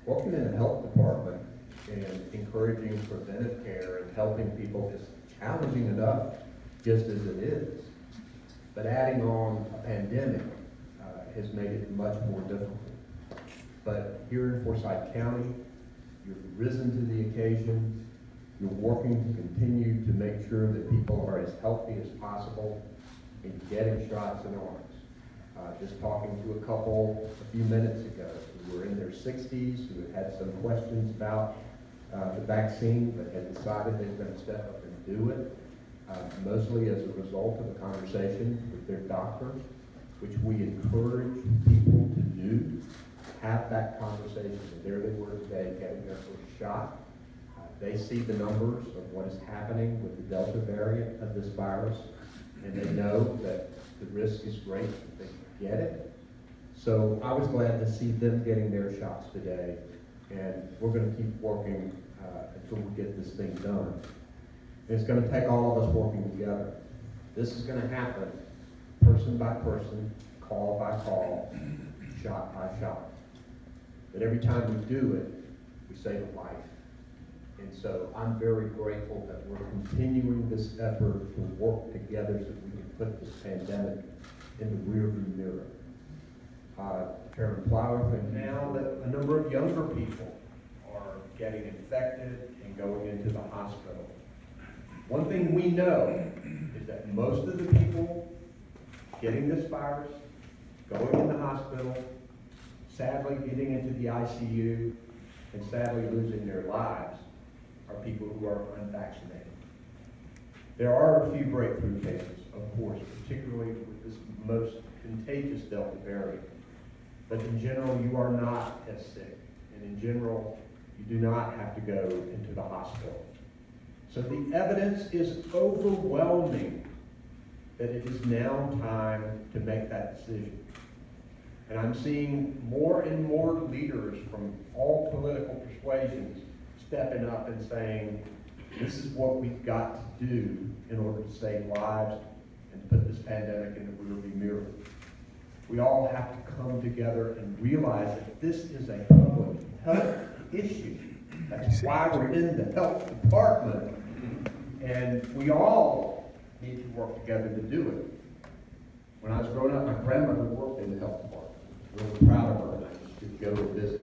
Working in the health department and encouraging preventive care and helping people is challenging enough, just as it is. But adding on a pandemic has made it much more difficult. But here in Forsyth County, you've risen to the occasion. You're working to continue to make sure that people are as healthy as possible in getting shots in arms. Just talking to a couple a few minutes ago who were in their 60s, who had some questions about the vaccine, but had decided they were going to step up and do it, mostly as a result of a conversation with their doctor, which we encourage people to do. Have that conversation. And there they were today getting their first shot. They see the numbers of what is happening with the Delta variant of this virus, and they know that the risk is great if they get it. So I was glad to see them getting their shots today, and we're going to keep working until we get this thing done. And it's going to take all of us working together. This is going to happen person by person, call by call, shot by shot. But every time we do it, we save a life. And so I'm very grateful that we're continuing this effort to work together so that we can put this pandemic in the rearview mirror. Chairman Plower, and now that a number of younger people are getting infected and going into the hospital. One thing we know is that most of the people getting this virus, going in the hospital, sadly getting into the ICU, and sadly losing their lives are people who are unvaccinated. There are a few breakthrough cases, of course, particularly with this most contagious Delta variant. But in general, you are not as sick. And in general, you do not have to go into the hospital. So the evidence is overwhelming that it is now time to make that decision. And I'm seeing more and more leaders from all political persuasions stepping up and saying, this is what we've got to do in order to save lives and to put this pandemic in the rearview mirror. We all have to come together and realize that this is a public health issue. That's why we're in the health department. And we all need to work together to do it. When I was growing up, my grandmother worked in the health department. Really proud of her. I used to go to visit.